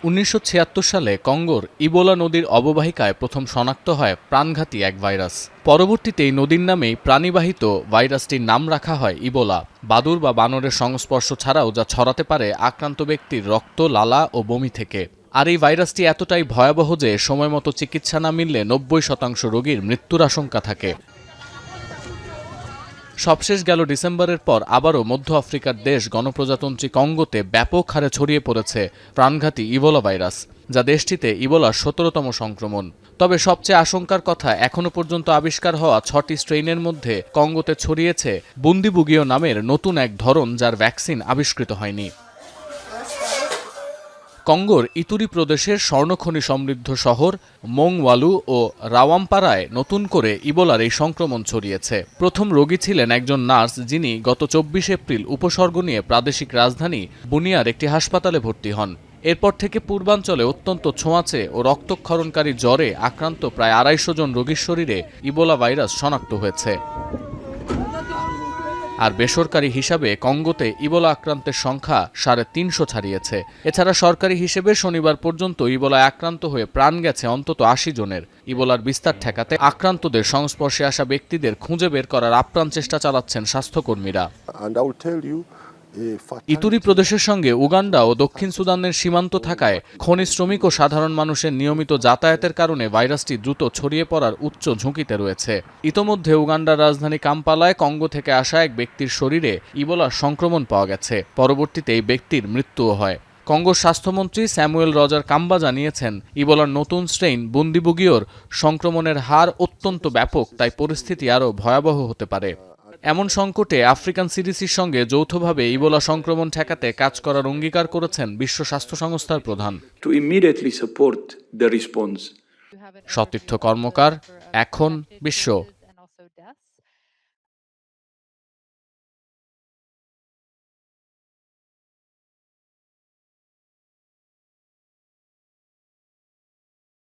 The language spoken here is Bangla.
1976 সালে কঙ্গোর ইবোলা নদীর অববাহিকায় প্রথম শনাক্ত হয় প্রাণঘাতী এক ভাইরাস। পরবর্তীতে এই নদীর নামেই প্রাণীবাহিত ভাইরাসটির নাম রাখা হয় ইবোলা। বাদুড় বা বানরের সংস্পর্শ ছাড়াও যা ছড়াতে পারে আক্রান্ত ব্যক্তির রক্ত, লালা ও বমি থেকে। আর এই ভাইরাসটি এতটাই ভয়াবহ যে সময়মতো চিকিৎসা না মিললে 90% রোগীর মৃত্যুর আশঙ্কা থাকে। সবশেষ গেল ডিসেম্বরের পর আবারও মধ্য আফ্রিকার দেশ গণপ্রজাতন্ত্রী কঙ্গোতে ব্যাপক হারে ছড়িয়ে পড়েছে প্রাণঘাতী ইবোলা ভাইরাস, যা দেশটিতে ইবোলার 17তম সংক্রমণ। তবে সবচেয়ে আশঙ্কার কথা, এখনও পর্যন্ত আবিষ্কার হওয়া 6টি স্ট্রেইনের মধ্যে কঙ্গোতে ছড়িয়েছে বুন্দিবুগিও নামের নতুন এক ধরন, যার ভ্যাকসিন আবিষ্কৃত হয়নি। কঙ্গোর ইতুরি প্রদেশের স্বর্ণখনি সমৃদ্ধ শহর মোংওয়ালু ও রাওয়াম্পারায় নতুন করে ইবোলার এই সংক্রমণ ছড়িয়েছে। প্রথম রোগী ছিলেন একজন নার্স, যিনি গত 24 এপ্রিল উপসর্গ নিয়ে প্রাদেশিক রাজধানী বুনিয়ার একটি হাসপাতালে ভর্তি হন। এরপর থেকে পূর্বাঞ্চলে অত্যন্ত ছোঁয়াচে ও রক্তক্ষরণকারী জ্বরে আক্রান্ত প্রায় 250 জন রোগীর শরীরে ইবোলা ভাইরাস শনাক্ত হয়েছে। আর বেসরকারি হিসাবে কঙ্গোতে ইবোলা আক্রান্তের সংখ্যা 350 ছাড়িয়েছে। এছাড়া সরকারি হিসেবে শনিবার পর্যন্ত ইবোলায় আক্রান্ত হয়ে প্রাণ গেছে অন্তত 80 জনের। ইবোলার বিস্তার ঠেকাতে আক্রান্তদের সংস্পর্শে আসা ব্যক্তিদের খুঁজে বের করার আপ্রাণ চেষ্টা চালাচ্ছেন স্বাস্থ্যকর্মীরা। ইতুরি প্রদেশের সঙ্গে উগান্ডা ও দক্ষিণ সুদানের সীমান্ত থাকায় খনি শ্রমিক ও সাধারণ মানুষের নিয়মিত যাতায়াতের কারণে ভাইরাসটি দ্রুত ছড়িয়ে পড়ার উচ্চ ঝুঁকিতে রয়েছে। ইতোমধ্যে উগান্ডার রাজধানী কাম্পালায় কঙ্গো থেকে আসা এক ব্যক্তির শরীরে ইবোলার সংক্রমণ পাওয়া গেছে। পরবর্তীতে এই ব্যক্তির মৃত্যুও হয়। কঙ্গোর স্বাস্থ্যমন্ত্রী স্যামুয়েল রজার কাম্বা জানিয়েছেন, ইবোলার নতুন স্ট্রেইন বুন্দিবুগিওর সংক্রমণের হার অত্যন্ত ব্যাপক, তাই পরিস্থিতি আরও ভয়াবহ হতে পারে। এমন সংকটে আফ্রিকান সিডিসির সঙ্গে যৌথভাবে ইবোলা সংক্রমণ ঠেকাতে কাজ করার অঙ্গীকার করেছেন বিশ্ব স্বাস্থ্য সংস্থার প্রধান। সতীর্থ কর্মকার, এখন বিশ্ব।